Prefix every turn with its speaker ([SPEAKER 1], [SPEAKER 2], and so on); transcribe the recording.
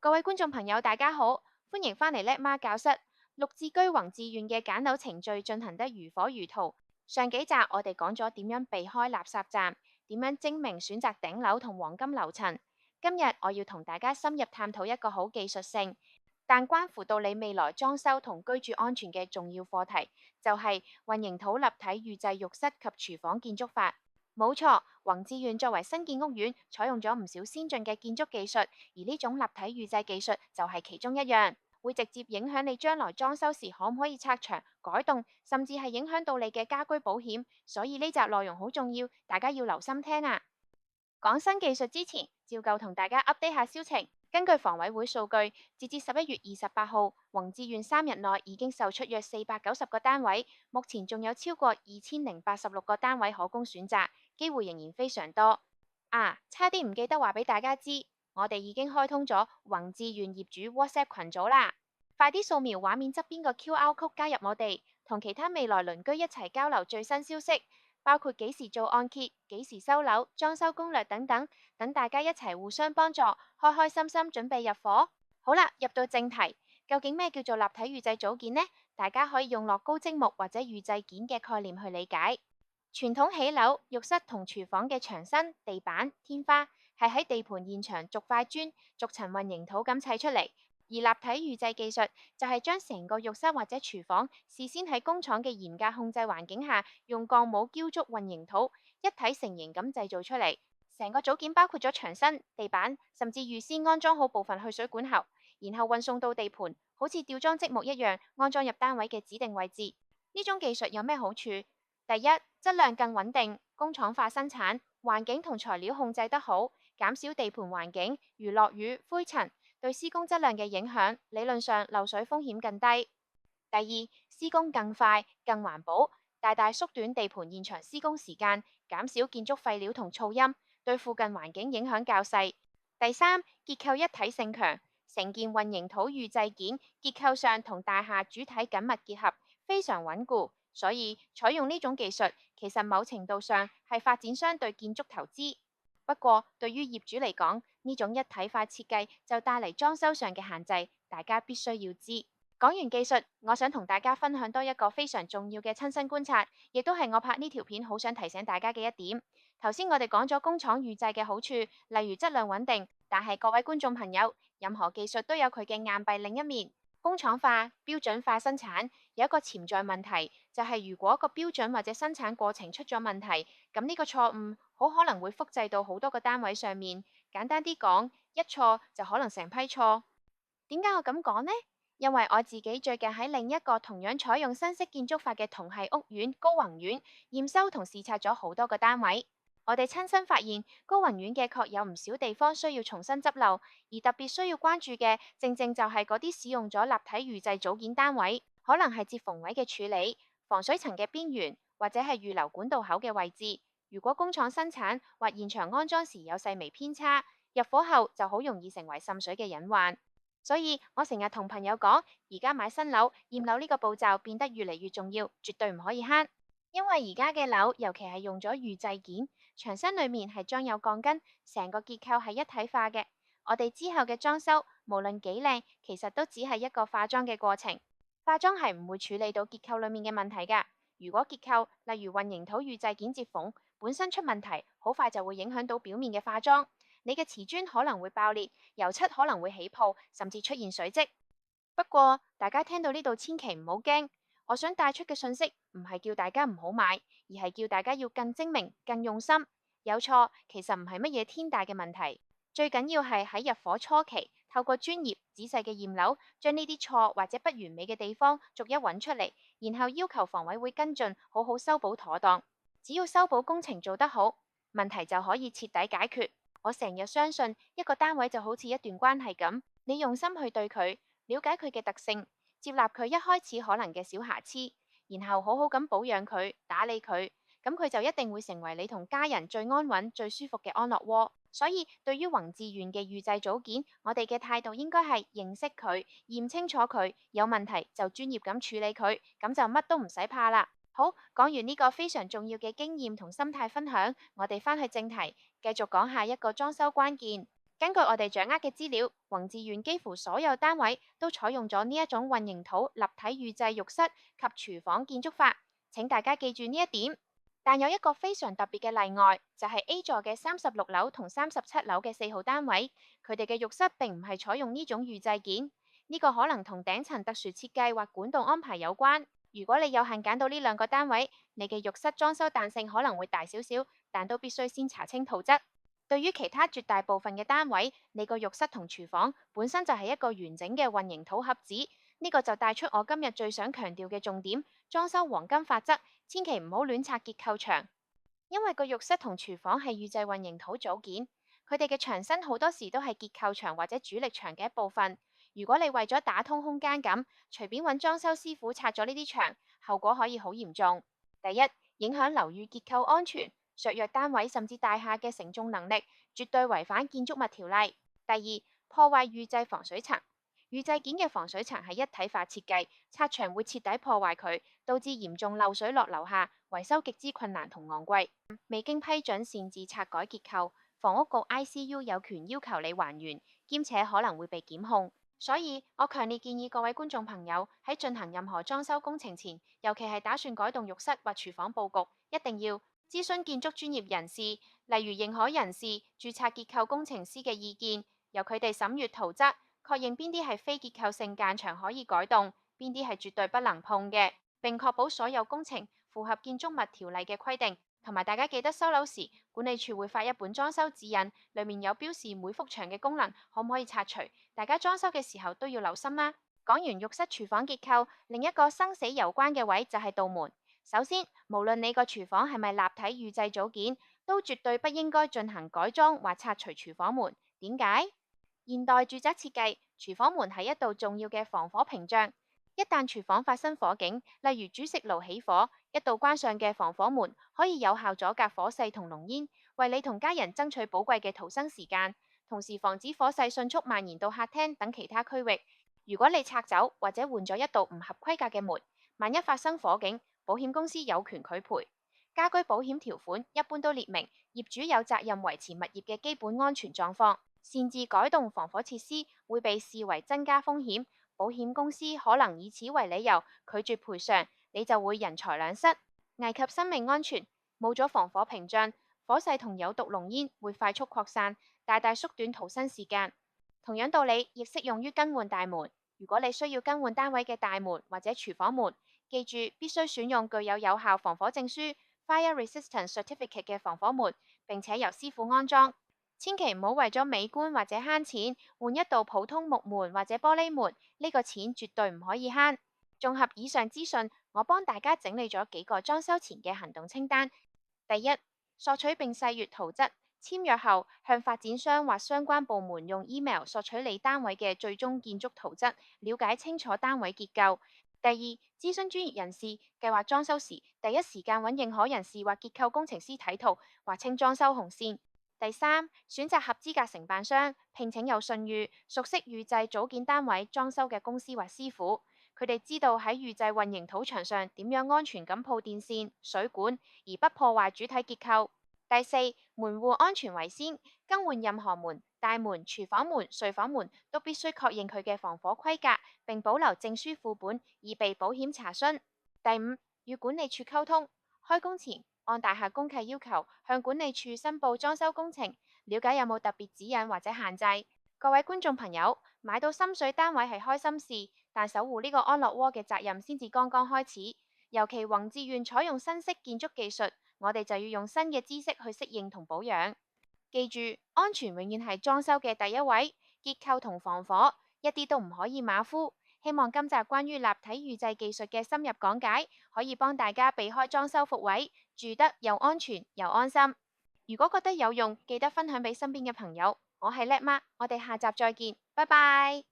[SPEAKER 1] 各位觀眾朋友，大家好，歡迎返嚟叻媽教室。綠置居宏志苑嘅揀樓程序進行得如火如荼。上幾集我哋講咗點樣避開垃圾站，點樣精明選擇頂樓同黃金樓層。今日我要同大家深入探討一個好技術性，但關乎到你未來裝修同居住安全嘅重要課題，就係混凝土立體預製浴室及廚房建築法。冇錯，宏志苑作為新建屋苑，採用咗唔少先進嘅建築技術，而呢種立體預製技術就係其中一樣，會直接影響你將來裝修時可唔可以拆牆、改動，甚至係影響到你嘅家居保險。所以呢集內容好重要，大家要留心聽啊！講新技術之前，照舊同大家 update 下銷情。根據房委會數據，截至11月28號，宏志苑3日內已經售出約490個單位，目前仲有超過2086個單位可供選擇，機會仍然非常多。差啲唔記得話俾大家知，我哋已經開通咗宏志苑業主 WhatsApp 群組啦，快啲掃描畫面側邊個 QR code 加入我哋，同其他未來鄰居一齊交流最新消息。包括幾時做按揭、幾時收樓、裝修攻略等等，等大家一齊互相幫助，開開心心準備入伙。好啦，入到正題，究竟咩叫做立體預製組件呢？大家可以用樂高積木或者預製件嘅概念去理解。傳統起樓，浴室同廚房嘅牆身、地板、天花係喺地盤現場逐塊磚、逐層混凝土咁砌出嚟。而立體預製技術就係將成個浴室或者廚房事先喺工廠嘅嚴格控制環境下，用鋼模澆築混凝土一體成型咁製造出嚟。成個組件包括咗牆身、地板，甚至預先安裝好部分去水管喉，然後運送到地盤，好似吊裝積木一樣安裝入單位嘅指定位置。呢種技術有咩好處？第一，質量更穩定，工廠化生產，環境同材料控制得好，減少地盤環境如落雨、灰塵對施工質量嘅影響，理論上漏水風險更低。第二，施工更快、更環保，大大縮短地盤現場施工時間，減少建築廢料同噪音，對附近環境影響較細。第三，結構一體性強，成件混凝土預製件結構上同大廈主體緊密結合，非常穩固，所以採用呢種技術，其實某程度上係發展商對建築投資。不過，對於業主嚟講，呢種一體化設計就帶嚟裝修上嘅限制，大家必須要知。講完技術，我想同大家分享多一個非常重要嘅親身觀察，亦都係我拍呢條片好想提醒大家嘅一點。頭先我哋講咗工廠預製嘅好處，例如質量穩定，但係各位觀眾朋友，任何技術都有佢嘅硬幣另一面。工廠化、標準化生產有一個潛在問題，就係如果個標準或者生產過程出咗問題，咁呢個錯誤好可能會複製到好多個單位上面。簡單啲講，一錯就可能成批錯。點解我咁講呢？因為我自己最近喺另一個同樣採用新式建築法嘅同系屋苑高宏苑驗收同視察咗好多個單位。我哋親身發現，高宏苑嘅確有唔少地方需要重新執漏，而特別需要關注嘅，正正就係嗰啲使用咗立體預製組件單位，可能係接縫位嘅處理、防水層嘅邊緣，或者係預留管道口嘅位置。如果工廠生產或現場安裝時有細微偏差，入伙後就好容易成為滲水嘅隱患。所以我成日同朋友講，而家買新樓驗樓呢個步驟變得越嚟越重要，絕對唔可以慳。因為而家嘅樓，尤其係用咗預製件，牆身裏面係裝有鋼筋，成個結構係一體化嘅。我哋之後嘅裝修，無論幾靚，其實都只係一個化妝嘅過程。化妝係唔會處理到結構裏面嘅問題㗎。如果結構，例如混凝土預製件接縫本身出問題，好快就會影響到表面嘅化妝。你嘅瓷磚可能會爆裂，油漆可能會起泡，甚至出現水漬。不過大家聽到呢度千祈唔好驚。我想帶出嘅信息唔係叫大家唔好買，而係叫大家要更精明、更用心。有錯其實唔係乜嘢天大嘅問題，最緊要係喺入伙初期，透過專業仔細嘅驗樓，將呢啲錯或者不完美嘅地方逐一揾出嚟，然後要求房委會跟進，好好修補妥當。只要修補工程做得好，問題就可以徹底解決。我成日相信一個單位就好似一段關係咁，你用心去對佢，了解佢嘅特性，接納佢一開始可能嘅小瑕疵，然後好好咁保養佢、打理佢，咁佢就一定會成為你同家人最安穩、最舒服嘅安樂窩。所以對於宏志苑嘅預製組件，我哋嘅態度應該係認識佢、驗清楚佢，有問題就專業咁處理佢，咁就乜都唔使怕啦。好，講完呢個非常重要嘅經驗同心態分享，我哋返去正題，繼續講下一個裝修關鍵。根據我哋掌握嘅資料，宏志苑幾乎所有單位都採用咗呢一種混凝土立體預製浴室及廚房建築法。請大家記住呢一點。但有一個非常特別嘅例外，就係 A 座嘅36樓同37樓嘅4號單位，佢哋嘅浴室並唔係採用呢種預製件。呢個可能同頂層特殊設計或管道安排有關。如果你有幸揀到呢兩個單位，你嘅浴室裝修彈性可能會大少少，但都必須先查清圖則。對於其他絕大部分嘅單位，你個浴室同廚房本身就係一個完整嘅混凝土盒子。呢個就帶出我今日最想強調嘅重點：裝修黃金法則，千祈唔好亂拆結構牆。因為個浴室同廚房係預製混凝土組件，佢哋嘅牆身好多時都係結構牆或者主力牆嘅一部分。如果你為咗打通空間感，隨便揾裝修師傅拆咗呢啲牆，後果可以好嚴重。第一，影響樓宇結構安全，削弱單位甚至大廈嘅承重能力，絕對違反建築物條例。第二，破壞預製防水層。預製件嘅防水層係一體化設計，拆牆會徹底破壞佢，導致嚴重漏水落樓下，維修極之困難同昂貴。未經批准擅自拆改結構，房屋局 ICU 有權要求你還原，兼且可能會被檢控。所以我強烈建議各位觀眾朋友喺進行任何裝修工程前，尤其係打算改動浴室或廚房佈局，一定要諮詢建築專業人士，例如認可人士、註冊結構工程師嘅意見，由佢哋審閱圖則，確認邊啲係非結構性間牆可以改動，邊啲係絕對不能碰嘅，並確保所有工程符合建築物條例嘅規定。同埋大家記得收樓時，管理處會發一本裝修指引，裡面有標示每幅牆嘅功能，可唔可以拆除。大家裝修嘅時候都要留心啦。講完浴室廚房結構，另一個生死攸關嘅位就係道門。首先，無論你個廚房係咪立體預製組件，都絕對不應該進行改裝或拆除廚房門。點解？現代住宅設計，廚房門係一道重要嘅防火屏障。一旦廚房發生火警，例如煮食爐起火，一道關上嘅防火門可以有效阻隔火勢同濃煙，為你同家人爭取寶貴嘅逃生時間，同時防止火勢迅速蔓延到客廳等其他區域。如果你拆走或者換咗一道唔合規格嘅門，萬一發生火警，保險公司有權拒賠。家居保險條款一般都列明，業主有責任維持物業嘅基本安全狀況，擅自改動防火設施會被視為增加風險。保險公司可能以此為理由拒絕賠償，你就會人財兩失，危及生命安全。冇咗防火屏障，火勢同有毒濃煙會快速擴散，大大縮短逃生時間。同樣道理亦適用於更換大門。如果你需要更換單位嘅大門或者廚房門，記住必須選用具有有效防火證書 Fire Resistance Certificate 嘅防火門，並且由師傅安裝。千祈唔好為咗美觀或者慳錢，換一道普通木門或者玻璃門，呢個錢絕對唔可以慳。綜合以上資訊，我幫大家整理咗幾個裝修前嘅行動清單。第一，索取並細閱圖則，簽約後向發展商或相關部門用 email 索取你單位嘅最終建築圖則，了解清楚單位結構。第二，諮詢專業人士，計劃裝修時，第一時間揾認可人士或結構工程師睇圖，劃清裝修紅線。第三，選擇合資格承辦商，聘請有信譽、熟悉預製組件單位裝修嘅公司或師傅，佢哋知道喺預製混凝土牆上點樣安全咁鋪電線、水管，而不破壞主體結構。第四，門戶安全為先，更換任何門、大門、廚房門、睡房門都必須確認佢嘅防火規格，並保留證書副本，以備保險查詢。第五，與管理處溝通，開工前按大廈公契要求向管理處申報裝修工程，了解有冇特別指引或者限制。各位觀眾朋友，買到心水單位係開心事，但守護呢個安樂窩嘅責任先至剛剛開始。尤其宏志苑採用新式建築技術，我哋就要用新嘅知識去適應同保養。記住，安全永遠係裝修嘅第一位，結構同防火一啲都唔可以馬虎。希望今集關於立體預製技術嘅深入講解，可以幫大家避開裝修復位，住得又安全又安心。如果覺得有用，記得分享俾身邊嘅朋友。我係叻媽，我哋下集再見，拜拜。